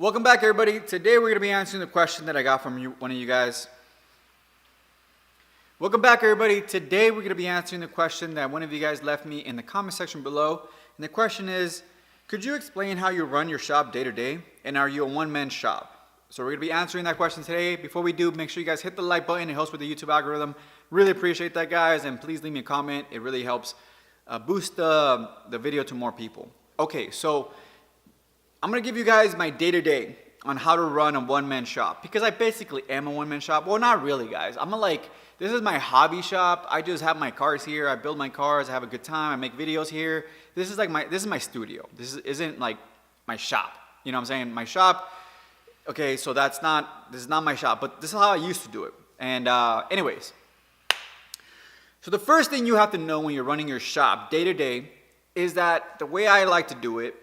Welcome back, everybody. Today we're going to be answering the question that I got from one of you guys. Welcome back, everybody. Today we're going to be answering the question that one of you guys left me in the comment section below. And the question is, could you explain how you run your shop day to day? And are you a one-man shop? So we're going to be answering that question today. Before we do, make sure you guys hit the like button. It helps with the YouTube algorithm. Really appreciate that, guys. And please leave me a comment. It really helps boost the video to more people. Okay, so I'm going to give you guys my day-to-day on how to run a one-man shop, because I basically am a one-man shop. Well, not really, guys. This is my hobby shop. I just have my cars here. I build my cars. I have a good time. I make videos here. This is my studio. Isn't like my shop. You know what I'm saying? My shop. Okay, so this is not my shop, but this is how I used to do it. And anyways, so the first thing you have to know when you're running your shop day-to-day is that the way I like to do it,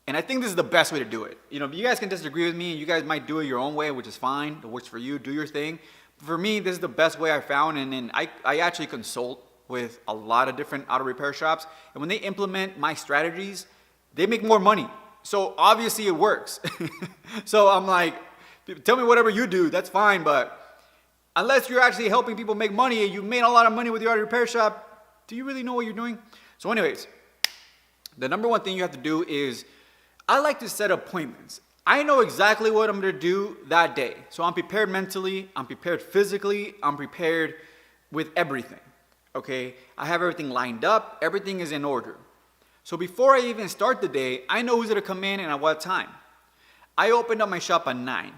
and I think this is the best way to do it. You know, you guys can disagree with me, and you guys might do it your own way, which is fine. It works for you. Do your thing. For me, this is the best way I found, and then I actually consult with a lot of different auto repair shops, and when they implement my strategies, they make more money. So obviously it works. So I'm like, tell me whatever you do, that's fine, but unless you're actually helping people make money and you made a lot of money with your auto repair shop, do you really know what you're doing? So anyways, the number one thing you have to do is, I like to set appointments. I know exactly what I'm going to do that day. So I'm prepared mentally, I'm prepared physically, I'm prepared with everything. Okay? I have everything lined up, everything is in order. So before I even start the day, I know who's going to come in and at what time. I opened up my shop at 9.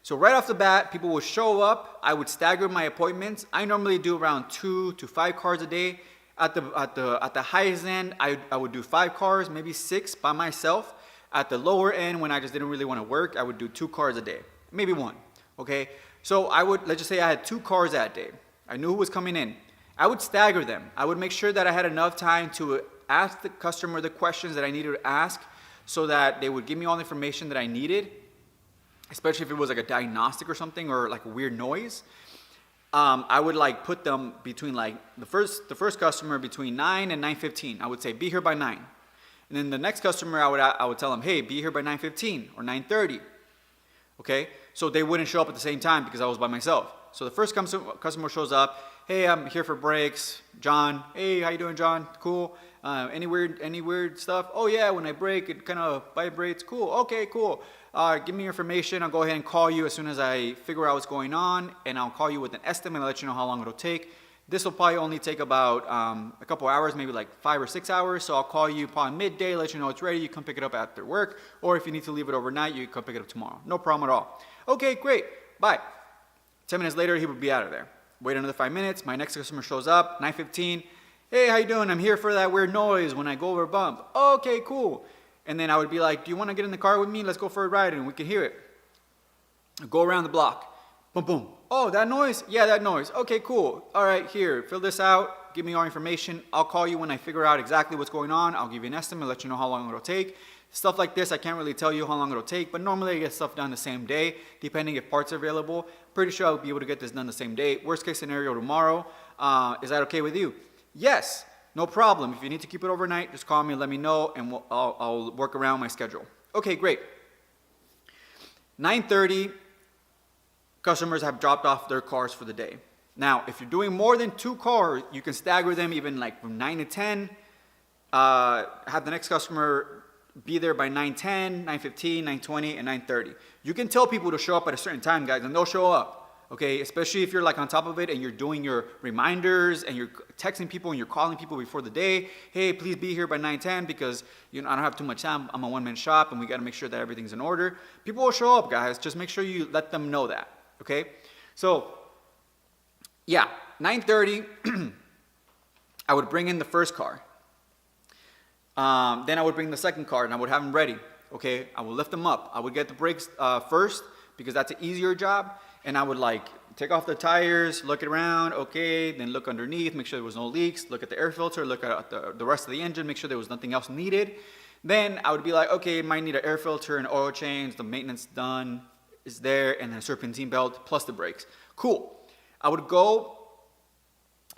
So right off the bat, people will show up. I would stagger my appointments. I normally do around 2 to 5 cars a day. At the highest end, I would do 5 cars, maybe 6 by myself. At the lower end, when I just didn't really want to work, I would do 2 cars a day, maybe 1, okay? So let's just say I had 2 cars that day. I knew who was coming in. I would stagger them. I would make sure that I had enough time to ask the customer the questions that I needed to ask so that they would give me all the information that I needed, especially if it was like a diagnostic or something or like a weird noise. I would like put them between like the first customer between 9 and 9:15. I would say, be here by 9. And then the next customer, I would tell them, hey, be here by 9:15 or 9:30. Okay? So they wouldn't show up at the same time because I was by myself. So the first customer shows up, hey, I'm here for brakes. John, hey, how you doing, John? Cool. Any weird stuff? Oh yeah, when I brake, it kind of vibrates. Cool. Okay, cool. Give me your information. I'll go ahead and call you as soon as I figure out what's going on, and I'll call you with an estimate and let you know how long it'll take. This will probably only take about a couple hours, maybe like 5 or 6 hours. So I'll call you probably midday, let you know it's ready. You come pick it up after work. Or if you need to leave it overnight, you come pick it up tomorrow. No problem at all. Okay, great. Bye. 10 minutes later, he would be out of there. Wait another 5 minutes. My next customer shows up, 9:15. Hey, how you doing? I'm here for that weird noise when I go over a bump. Okay, cool. And then I would be like, do you want to get in the car with me? Let's go for a ride and we can hear it. Go around the block. Boom, boom. Oh, that noise? Yeah, that noise. Okay, cool. All right, here, fill this out. Give me all information. I'll call you when I figure out exactly what's going on. I'll give you an estimate, let you know how long it'll take. Stuff like this, I can't really tell you how long it'll take, but normally I get stuff done the same day, depending if parts are available. Pretty sure I'll be able to get this done the same day. Worst case scenario, tomorrow. Is that okay with you? Yes, no problem. If you need to keep it overnight, just call me and let me know, and I'll work around my schedule. Okay, great. 9:30. Customers have dropped off their cars for the day. Now, if you're doing more than 2 cars, you can stagger them even like from 9 to 10. Have the next customer be there by 9:10, 9:15, 9:20, and 9:30. You can tell people to show up at a certain time, guys, and they'll show up. Okay, especially if you're like on top of it and you're doing your reminders and you're texting people and you're calling people before the day. Hey, please be here by 9:10 because I don't have too much time. I'm a one-man shop and we got to make sure that everything's in order. People will show up, guys. Just make sure you let them know that. Okay, so yeah, 9:30, I would bring in the first car. Then I would bring the second car and I would have them ready. Okay, I would lift them up. I would get the brakes first because that's an easier job. And I would like take off the tires, look around, okay, then look underneath, make sure there was no leaks, look at the air filter, look at the rest of the engine, make sure there was nothing else needed. Then I would be like, okay, might need an air filter and oil change, the maintenance done is there, and then a serpentine belt plus the brakes. Cool. I would go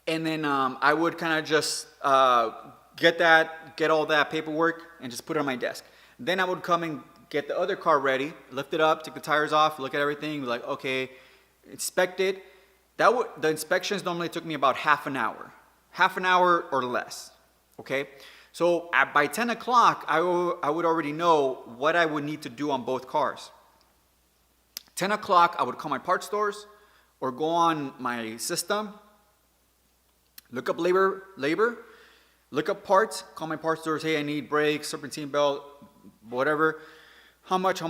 and then I would kind of just get all that paperwork and just put it on my desk. Then I would come and get the other car ready, lift it up, take the tires off, look at everything, be like, okay, inspect it. The inspections normally took me about half an hour or less, okay? So by 10 o'clock, I would already know what I would need to do on both cars. 10 o'clock, I would call my parts stores or go on my system, look up labor, look up parts, call my parts stores, hey, I need brakes, serpentine belt, whatever. How much?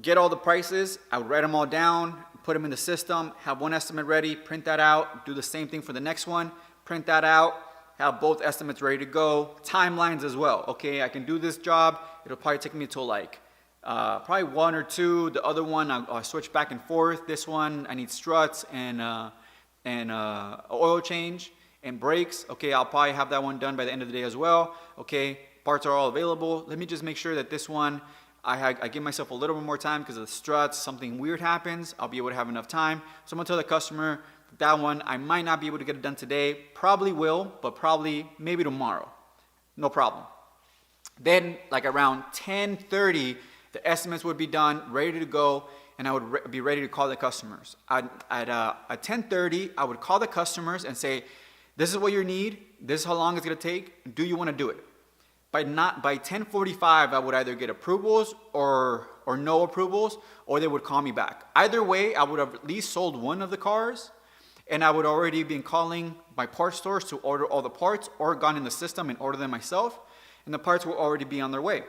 Get all the prices. I would write them all down, put them in the system, have one estimate ready, print that out, do the same thing for the next one, print that out, have both estimates ready to go, timelines as well. Okay, I can do this job. It'll probably take me till like probably 1 or 2. The other one, I'll switch back and forth. This one, I need struts and oil change and brakes. Okay, I'll probably have that one done by the end of the day as well. Okay, parts are all available. Let me just make sure that this one, I give myself a little bit more time because of the struts. Something weird happens, I'll be able to have enough time. So I'm gonna tell the customer that one, I might not be able to get it done today. Probably will, but probably maybe tomorrow. No problem. Then like around 10:30, the estimates would be done, ready to go, and I would be ready to call the customers. At 10:30, I would call the customers and say, this is what you need, this is how long it's gonna take, do you wanna do it? By 10:45, I would either get approvals or no approvals, or they would call me back. Either way, I would have at least sold one of the cars, and I would already been calling my parts stores to order all the parts or gone in the system and order them myself, and the parts will already be on their way.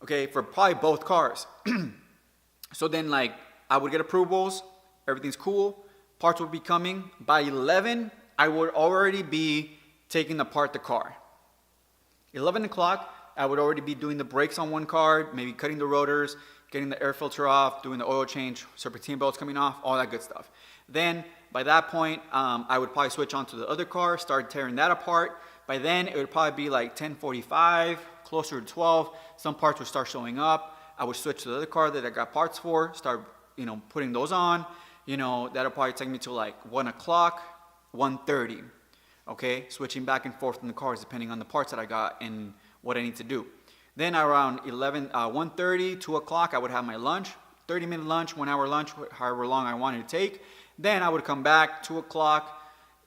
Okay, for probably both cars. So then like I would get approvals, everything's cool, parts would be coming. By 11, I would already be taking apart the car. 11 o'clock, I would already be doing the brakes on one car, maybe cutting the rotors, getting the air filter off, doing the oil change, serpentine belts coming off, all that good stuff. Then by that point, I would probably switch on to the other car, start tearing that apart. By then, it would probably be like 10:45, closer to 12. Some parts would start showing up. I would switch to the other car that I got parts for, start, putting those on. That'll probably take me to like 1 o'clock, 1:30. Okay, switching back and forth in the cars depending on the parts that I got and what I need to do. Then around 1:30, 2 o'clock, I would have my lunch, 30-minute lunch, 1 hour lunch, however long I wanted to take. Then I would come back, 2 o'clock,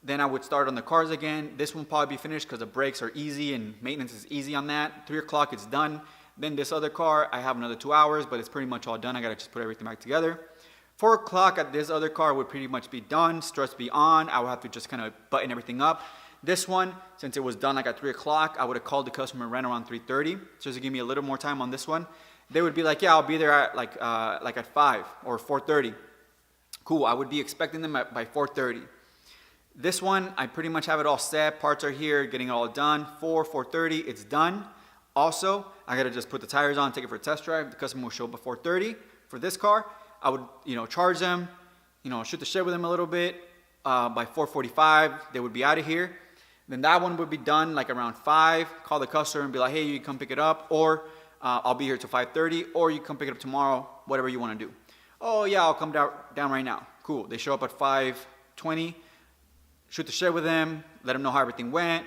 then I would start on the cars again. This one probably be finished because the brakes are easy and maintenance is easy on that. 3 o'clock, it's done. Then this other car, I have another 2 hours, but it's pretty much all done. I gotta just put everything back together. 4 o'clock at this other car would pretty much be done, struts be on. I would have to just kind of button everything up. This one, since it was done like at 3 o'clock, I would have called the customer right around 3:30, just to give me a little more time on this one. They would be like, yeah, I'll be there at like at 5 or 4:30. Cool, I would be expecting them by 4:30. This one, I pretty much have it all set. Parts are here, getting it all done. 4:30, it's done. Also, I gotta just put the tires on, take it for a test drive. The customer will show up at 4:30. For this car, I would, charge them, shoot the shit with them a little bit. By 4:45, they would be out of here. Then that one would be done like around 5. Call the customer and be like, hey, you come pick it up, or I'll be here till 5:30, or you come pick it up tomorrow, whatever you want to do. Oh yeah, I'll come down right now. Cool. They show up at 5:20. Shoot the shit with them, let them know how everything went,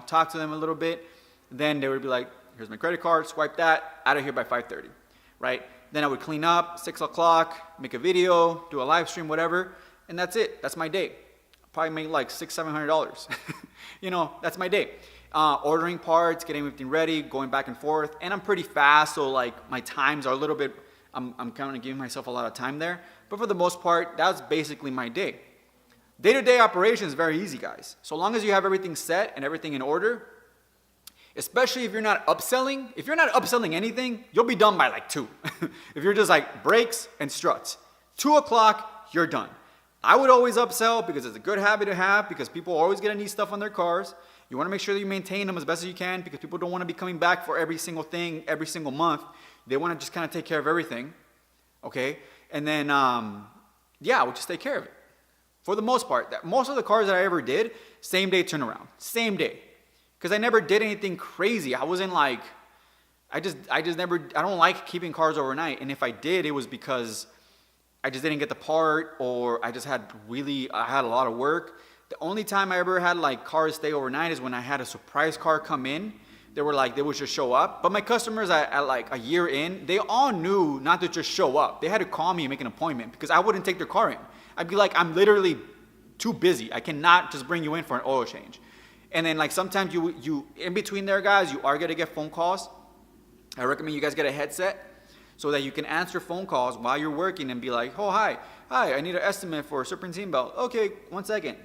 talk to them a little bit. Then they would be like, here's my credit card, swipe that, out of here by 5:30, right? Then I would clean up, 6 o'clock, make a video, do a live stream, whatever, and that's it. That's my day. Probably make like $600-700. That's my day. Ordering parts, getting everything ready, going back and forth, and I'm pretty fast, so like my times are a little bit, I'm kind of giving myself a lot of time there, but for the most part, that's basically my day. Day-to-day operation is very easy, guys. So long as you have everything set and everything in order, especially if you're not upselling. If you're not upselling anything, you'll be done by like 2. If you're just like brakes and struts, 2 o'clock, you're done. I would always upsell because it's a good habit to have, because people are always gonna need stuff on their cars. You wanna make sure that you maintain them as best as you can, because people don't wanna be coming back for every single thing, every single month. They wanna just kind of take care of everything, okay? And then, we'll just take care of it. For the most part, most of the cars that I ever did, same day turnaround, same day. Because I never did anything crazy. I wasn't like, I don't like keeping cars overnight. And if I did, it was because I just didn't get the part, or I had a lot of work. The only time I ever had like cars stay overnight is when I had a surprise car come in they were like, they would just show up. But my customers at like a year in, they all knew not to just show up. They had to call me and make an appointment because I wouldn't take their car in. I'd be like, I'm literally too busy. I cannot just bring you in for an oil change. And then like sometimes you in between there, guys, you are gonna get phone calls. I recommend you guys get a headset so that you can answer phone calls while you're working and be like, oh, hi, I need an estimate for a serpentine belt. Okay, 1 second.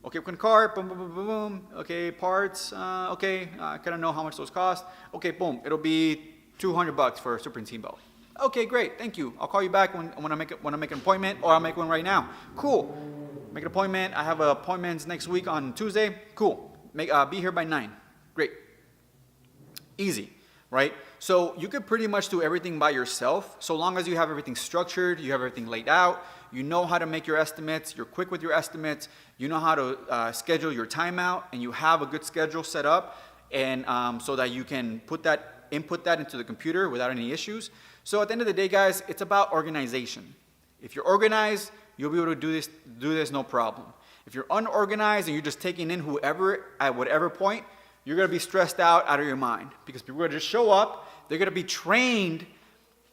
Okay, car, boom, boom, boom, boom, boom. Okay, parts, okay, I kind of know how much those cost. Okay, boom, it'll be $200 for a serpentine belt. Okay, great, thank you. I'll call you back when I make an appointment, or I'll make one right now. Cool. Make an appointment. I have appointments next week on Tuesday. Cool. Be here by 9. Great. Easy, right? So you could pretty much do everything by yourself, so long as you have everything structured, you have everything laid out, you know how to make your estimates, you're quick with your estimates, you know how to schedule your timeout, and you have a good schedule set up, and so that you can input that into the computer without any issues. So at the end of the day, guys, it's about organization. If you're organized, you'll be able to do this no problem. If you're unorganized and you're just taking in whoever at whatever point, you're gonna be stressed out of your mind because people are gonna just show up. They're gonna be trained,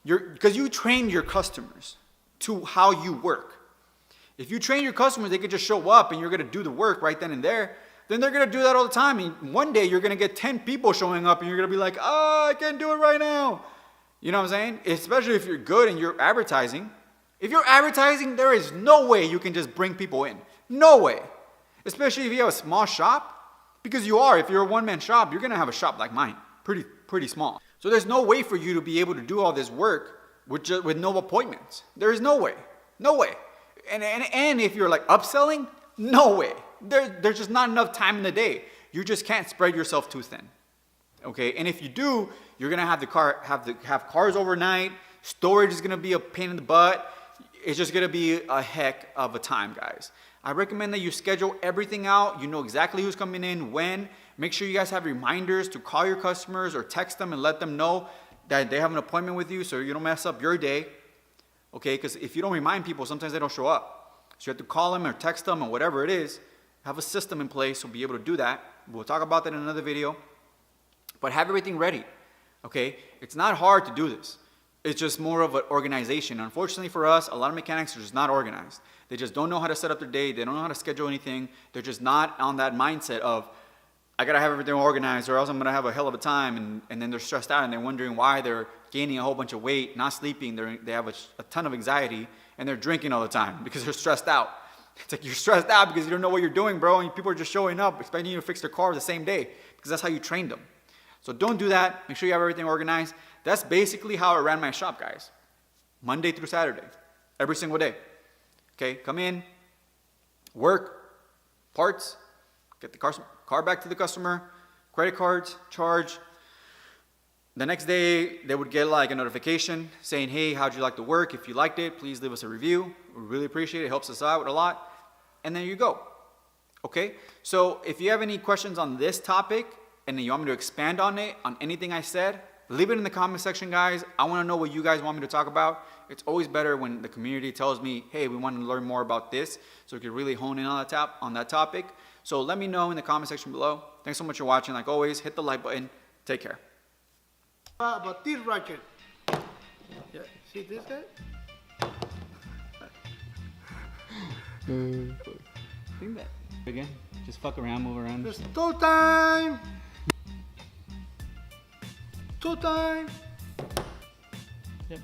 because you train your customers to how you work. If you train your customers, they could just show up and you're gonna do the work right then and there. Then they're gonna do that all the time. And one day you're gonna get 10 people showing up and you're gonna be like, oh, I can't do it right now. You know what I'm saying? Especially if you're good and you're advertising. If you're advertising, there is no way you can just bring people in. No way. Especially if you have a small shop. Because you are. If you're a one-man shop, you're going to have a shop like mine. Pretty small. So there's no way for you to be able to do all this work with no appointments. There is no way. No way. And if you're like upselling, no way. There's just not enough time in the day. You just can't spread yourself too thin. Okay? And if you do, you're going to have cars overnight. Storage is going to be a pain in the butt. It's just going to be a heck of a time, guys. I recommend that you schedule everything out. You know exactly who's coming in, when. Make sure you guys have reminders to call your customers or text them and let them know that they have an appointment with you so you don't mess up your day. Okay, because if you don't remind people, sometimes they don't show up. So you have to call them or text them or whatever it is. Have a system in place to be able to do that. We'll talk about that in another video. But have everything ready. Okay, it's not hard to do this. It's just more of an organization. Unfortunately for us, a lot of mechanics are just not organized. They just don't know how to set up their day. They don't know how to schedule anything. They're just not on that mindset of, I gotta have everything organized or else I'm gonna have a hell of a time. And then they're stressed out and they're wondering why they're gaining a whole bunch of weight, not sleeping. They have a ton of anxiety and they're drinking all the time because they're stressed out. It's like you're stressed out because you don't know what you're doing, bro. And people are just showing up expecting you to fix their car the same day because that's how you trained them. So don't do that. Make sure you have everything organized. That's basically how I ran my shop, guys. Monday through Saturday, every single day. Okay, come in, work, parts, get the car back to the customer, credit cards, charge. The next day, they would get like a notification saying, hey, how'd you like the work? If you liked it, please leave us a review. We really appreciate it. It helps us out a lot. And there you go. Okay, so if you have any questions on this topic and you want me to expand on it, on anything I said, leave it in the comment section, guys. I want to know what you guys want me to talk about. It's always better when the community tells me, hey, we want to learn more about this, so we can really hone in on that topic. So let me know in the comment section below. Thanks so much for watching. Like always, hit the like button. Take care. About this ratchet. Yeah, see this guy? Think that again. Just fuck around, move around. It's toe time! Toe time! Yep.